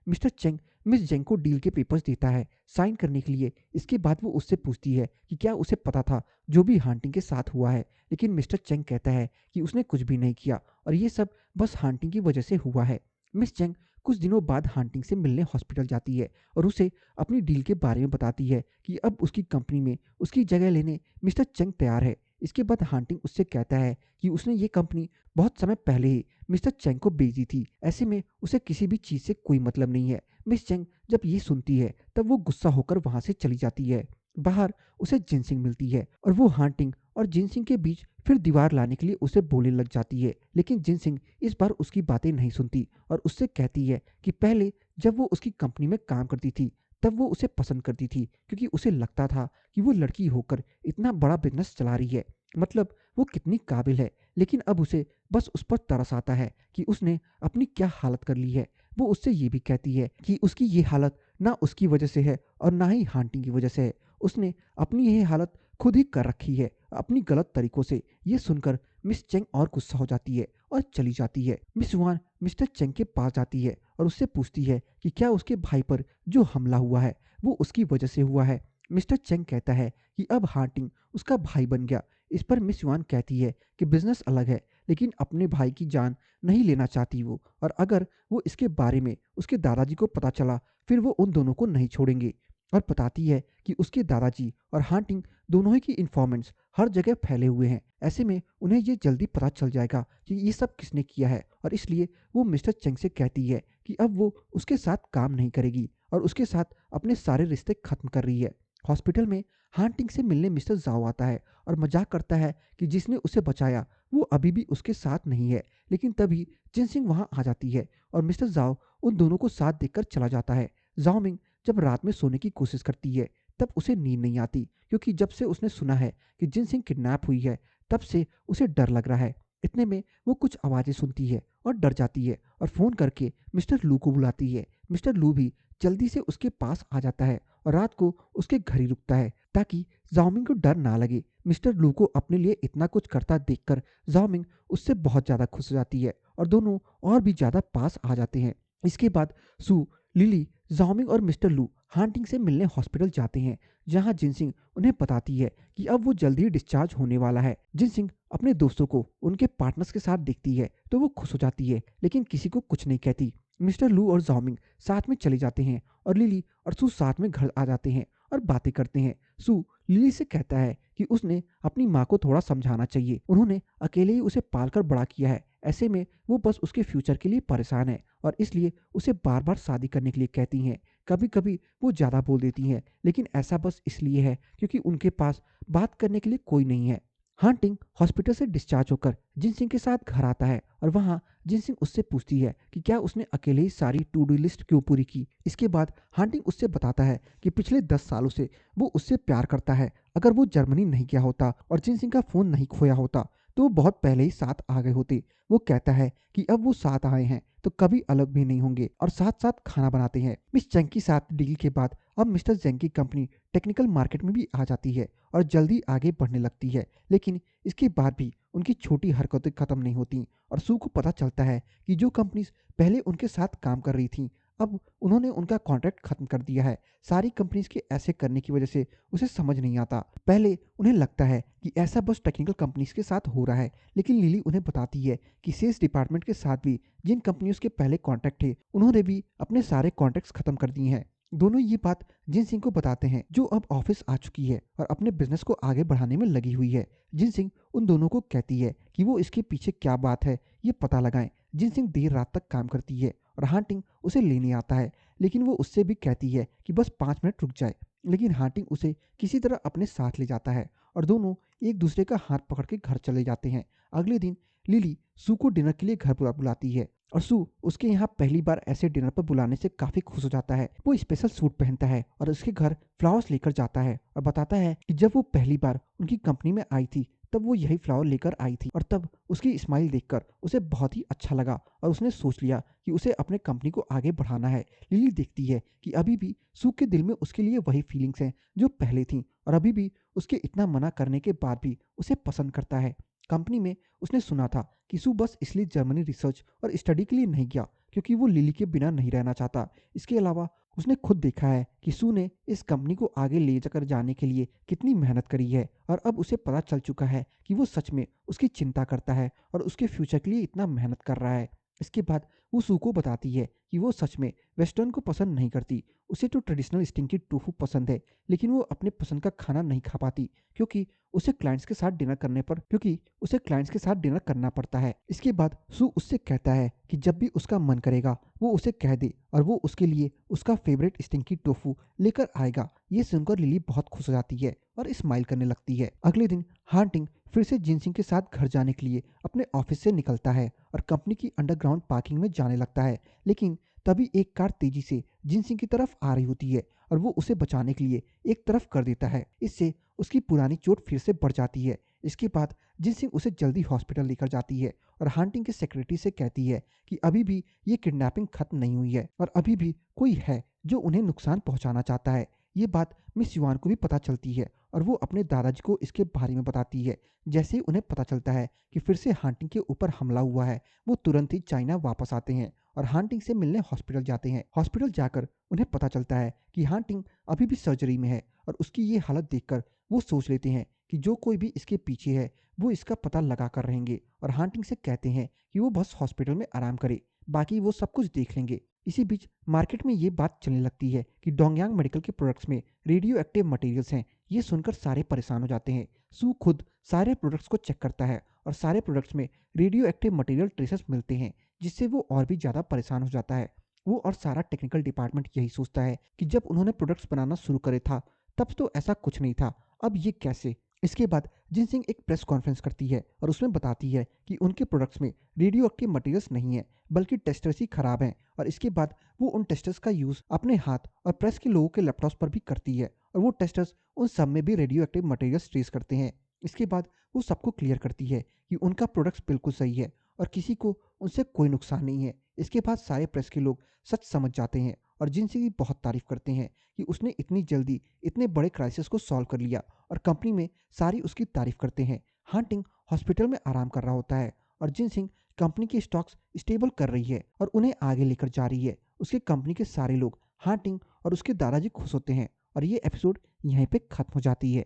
Mister Cheng miss जेंग को deal के papers देता है साइन करने के लिए। इसके बाद वो उससे पूछती है कि क्या उसे पता था जो भी हांटिंग के साथ हुआ है, लेकिन मिस्टर चेंग कहता है कि उसने कुछ भी नहीं किया और ये सब बस हांटिंग की वजह से हुआ है। मिस चेंग कुछ दिनों बाद हांटिंग से मिलने हॉस्पिटल जाती है और उसे अपनी डील के बारे में बताती है कि अब उसकी कंपनी में उसकी जगह लेने मिस्टर चेंग तैयार है। इसके बाद हांटिंग उससे कहता है कि उसने ये कंपनी बहुत समय पहले ही मिस्टर चेंग को बेच दी थी, ऐसे में उसे किसी भी चीज़ से कोई मतलब नहीं है। मिस चेंग जब ये सुनती है तब वो गुस्सा होकर वहां से चली जाती है। बाहर उसे जिनसिंग मिलती है और वो हांटिंग और जिनसिंग के बीच फिर दीवार लाने के लिए उसे बोलने लग जाती है, लेकिन जिनसिंग इस बार उसकी बातें नहीं सुनती और उससे कहती है कि पहले जब वो उसकी कंपनी में काम करती थी तब वो उसे पसंद करती थी, क्योंकि उसे लगता था कि वो लड़की होकर इतना बड़ा बिजनेस चला रही है, मतलब वो कितनी काबिल है। लेकिन अब उसे बस उस पर तरस आता है कि उसने अपनी क्या हालत कर ली है। वो उससे ये भी कहती है कि उसकी ये हालत ना उसकी वजह से है और ना ही हांटिंग की वजह से है, उसने अपनी ये हालत खुद ही कर रखी है अपनी गलत तरीकों से। ये सुनकर मिस चेंग और गुस्सा हो जाती है और चली जाती है। मिस वान मिस्टर चेंग के पास जाती है और उससे पूछती है कि क्या उसके भाई पर जो हमला हुआ है वो उसकी वजह से हुआ है। मिस्टर चेंग कहता है कि अब हार्टिंग उसका भाई बन गया। इस पर मिस युआन कहती है कि बिजनेस अलग है, लेकिन अपने भाई की जान नहीं लेना चाहती वो, और अगर वो इसके बारे में उसके दादाजी को पता चला फिर वो उन दोनों को नहीं छोड़ेंगे। और बताती है कि उसके दादाजी और हांटिंग दोनों ही की इन्फॉर्मेंट्स हर जगह फैले हुए हैं, ऐसे में उन्हें ये जल्दी पता चल जाएगा कि ये सब किसने किया है, और इसलिए वो मिस्टर चेंग से कहती है कि अब वो उसके साथ काम नहीं करेगी और उसके साथ अपने सारे रिश्ते खत्म कर रही है। हॉस्पिटल में हांटिंग से मिलने मिस्टर जाओ आता है और मजाक करता है कि जिसने उसे बचाया वो अभी भी उसके साथ नहीं है। लेकिन तभी जिनसिंग वहां आ जाती है और मिस्टर जाओ उन दोनों को साथ देखकर चला जाता है। जाओ मिंग जब रात में सोने की कोशिश करती है तब उसे नींद नहीं आती, क्योंकि जब से उसने सुना है कि जिनसिंग किडनैप हुई है तब से उसे डर लग रहा है। इतने में वो कुछ आवाज़ें सुनती है और डर जाती है और फ़ोन करके मिस्टर लू को बुलाती है। मिस्टर लू भी जल्दी से उसके पास आ जाता है और रात को उसके घर ही रुकता है ताकि जाओमिंग को डर ना लगे। मिस्टर लू को अपने लिए इतना कुछ करता देखकर जाओमिंग उससे बहुत ज़्यादा खुश हो जाती है और दोनों और भी ज़्यादा पास आ जाते हैं। इसके बाद सू, लिली, जाओमिंग और मिस्टर लू हांटिंग से मिलने हॉस्पिटल जाते हैं, जहां जिनसिंग उन्हें बताती है कि अब वो जल्दी ही डिस्चार्ज होने वाला है। जिनसिंग अपने दोस्तों को उनके पार्टनर्स के साथ देखती है तो वो खुश हो जाती है, लेकिन किसी को कुछ नहीं कहती। मिस्टर लू और जाओमिंग साथ में चले जाते हैं और लिली और सू साथ में घर आ जाते हैं और बातें करते हैं। सू लिली से कहता है कि उसने अपनी माँ को थोड़ा समझाना चाहिए, उन्होंने अकेले ही उसे पालकर बड़ा किया है, ऐसे में वो बस उसके फ्यूचर के लिए परेशान है और इसलिए उसे बार बार शादी करने के लिए कहती हैं। कभी कभी वो ज़्यादा बोल देती हैं, लेकिन ऐसा बस इसलिए है क्योंकि उनके पास बात करने के लिए कोई नहीं है। हांटिंग हॉस्पिटल से डिस्चार्ज होकर जिनसिंग के साथ घर आता है और वहाँ जिनसिंग उससे पूछती है कि क्या उसने अकेले ही सारी टू डू लिस्ट क्यों पूरी की। इसके बाद हांटिंग उससे बताता है कि पिछले 10 सालों से वो उससे प्यार करता है। अगर वो जर्मनी नहीं गया होता और जिनसिंग का फ़ोन नहीं खोया होता तो वो बहुत पहले ही साथ आ गए होते। वो कहता है कि अब वो साथ आए हैं तो कभी अलग भी नहीं होंगे और साथ साथ खाना बनाते हैं। मिस चेंग के साथ डील के बाद अब मिस्टर जेंग की कंपनी टेक्निकल मार्केट में भी आ जाती है और जल्दी आगे बढ़ने लगती है, लेकिन इसके बाद भी उनकी छोटी हरकतें खत्म नहीं होती और सू को पता चलता है कि जो कंपनीज पहले उनके साथ काम कर रही थी अब उन्होंने उनका कॉन्ट्रैक्ट खत्म कर दिया है। सारी कंपनीज के ऐसे करने की वजह से उसे समझ नहीं आता। पहले उन्हें लगता है कि ऐसा बस टेक्निकल कंपनीज के साथ हो रहा है, लेकिन लिली उन्हें बताती है कि सेल्स डिपार्टमेंट के साथ भी जिन कंपनियों के पहले कॉन्ट्रैक्ट थे उन्होंने भी अपने सारे कॉन्ट्रैक्ट्स खत्म कर दिए हैं। दोनों ये बात जिन सिंह को बताते हैं, जो अब ऑफिस आ चुकी है और अपने बिजनेस को आगे बढ़ाने में लगी हुई है। जिन सिंह उन दोनों को कहती है कि वो इसके पीछे क्या बात है ये पता लगाएं। जिन सिंह देर रात तक काम करती है और हांटिंग उसे लेने आता है, लेकिन वो उससे भी कहती है कि बस 5 मिनट रुक जाए, लेकिन हांटिंग उसे किसी तरह अपने साथ ले जाता है और दोनों एक दूसरे का हाथ पकड़ के घर चले जाते हैं। अगले दिन लिली सू को डिनर के लिए घर बुलाती है और सू उसके यहाँ पहली बार ऐसे डिनर पर बुलाने से काफी खुश हो जाता है। वो स्पेशल सूट पहनता है और उसके घर फ्लावर्स लेकर जाता है और बताता है कि जब वो पहली बार उनकी कंपनी में आई थी तब वो यही फ्लावर लेकर आई थी और तब उसकी स्माइल देखकर उसे बहुत ही अच्छा लगा और उसने सोच लिया कि उसे अपने कंपनी को आगे बढ़ाना है। लिली देखती है कि अभी भी सू के दिल में उसके लिए वही फीलिंग्स हैं जो पहले थी और अभी भी उसके इतना मना करने के बाद भी उसे पसंद करता है। कंपनी में उसने सुना था कि सू बस इसलिए जर्मनी रिसर्च और स्टडी के लिए नहीं गया क्योंकि वो लिली के बिना नहीं रहना चाहता। इसके अलावा उसने खुद देखा है कि सू ने इस कंपनी को आगे ले जाकर जाने के लिए कितनी मेहनत करी है और अब उसे पता चल चुका है कि वो सच में उसकी चिंता करता है और उसके फ्यूचर के लिए इतना मेहनत कर रहा है। इसके बाद वो सू को बताती है कि वो सच में वेस्टर्न को पसंद नहीं करती। उसे तो ट्रेडिशनल स्टिंकी टोफू पसंद है, लेकिन वो अपने पसंद का खाना नहीं खा पाती क्योंकि उसे क्लाइंट्स के साथ डिनर करना पड़ता है। इसके बाद सू उससे कहता है कि जब भी उसका मन करेगा वो उसे कह दे और वो उसके लिए उसका फेवरेट स्टिंकी टोफू लेकर आएगा। ये सुनकर लिली बहुत खुश हो जाती है और स्माइल करने लगती है। अगले दिन हार्टिंग फिर से जिनसिंग के साथ घर जाने के लिए अपने ऑफिस से निकलता है और कंपनी की अंडरग्राउंड पार्किंग में जाने लगता है। लेकिन तभी एक कार तेजी से जिनसिंग की तरफ आ रही होती है और वो उसे बचाने के लिए एक तरफ कर देता है। इससे उसकी पुरानी चोट फिर से बढ़ जाती है। इसके बाद जिनसिंग उसे जल्दी हॉस्पिटल लेकर जाती है और हांटिंग के सेक्रेटरी से कहती है कि अभी भी ये किडनैपिंग खत्म नहीं हुई है और अभी भी कोई है जो उन्हें नुकसान पहुंचाना चाहता है। ये बात मिस युआन को भी पता चलती है और वो अपने दादाजी को इसके बारे में बताती है। जैसे ही उन्हें पता चलता है कि फिर से हांटिंग के ऊपर हमला हुआ है, वो तुरंत ही चाइना वापस आते हैं और हांटिंग से मिलने हॉस्पिटल जाते हैं। हॉस्पिटल जाकर उन्हें पता चलता है कि हांटिंग अभी भी सर्जरी में है और उसकी ये हालत देखकर वो सोच लेते हैं कि जो कोई भी इसके पीछे है वो इसका पता लगा कर रहेंगे और हांटिंग से कहते हैं कि वो बस हॉस्पिटल में आराम करे, बाकी वो सब कुछ देख लेंगे। इसी बीच मार्केट में ये बात चलने लगती है कि डोंगयांग मेडिकल के प्रोडक्ट्स में रेडियो एक्टिव मटेरियल्स हैं। ये सुनकर सारे परेशान हो जाते हैं। सू खुद सारे प्रोडक्ट्स को चेक करता है और सारे प्रोडक्ट्स में रेडियो एक्टिव मटेरियल ट्रेसेस मिलते हैं, जिससे वो और भी ज़्यादा परेशान हो जाता है। वो और सारा टेक्निकल डिपार्टमेंट यही सोचता है कि जब उन्होंने प्रोडक्ट्स बनाना शुरू करे था तब तो ऐसा कुछ नहीं था, अब ये कैसे। इसके बाद जिनसिंग एक प्रेस कॉन्फ्रेंस करती है और उसमें बताती है कि उनके प्रोडक्ट्स में रेडियो एक्टिव मटेरियल्स नहीं है बल्कि टेस्टर्स ही खराब हैं। और इसके बाद वो उन टेस्टर्स का यूज़ अपने हाथ और प्रेस के लोगों के लैपटॉप्स पर भी करती है और वो टेस्टर्स उन सब में भी रेडियो एक्टिव मटेरियल्स ट्रेस करते हैं। इसके बाद वो सबको क्लियर करती है कि उनका प्रोडक्ट्स बिल्कुल सही है और किसी को उनसे कोई नुकसान नहीं है। इसके बाद सारे प्रेस के लोग सच समझ जाते हैं और जिनसे की बहुत तारीफ करते हैं कि उसने इतनी जल्दी इतने बड़े क्राइसिस को सॉल्व कर लिया और कंपनी में सारी उसकी तारीफ करते हैं। हांटिंग हॉस्पिटल में आराम कर रहा होता है और जिनसिंग कंपनी की स्टॉक्स स्टेबल कर रही है और उन्हें आगे लेकर जा रही है। उसके कंपनी के सारे लोग, हांटिंग और उसके दादाजी खुश होते हैं और ये एपिसोड यहीं पे खत्म हो जाती है।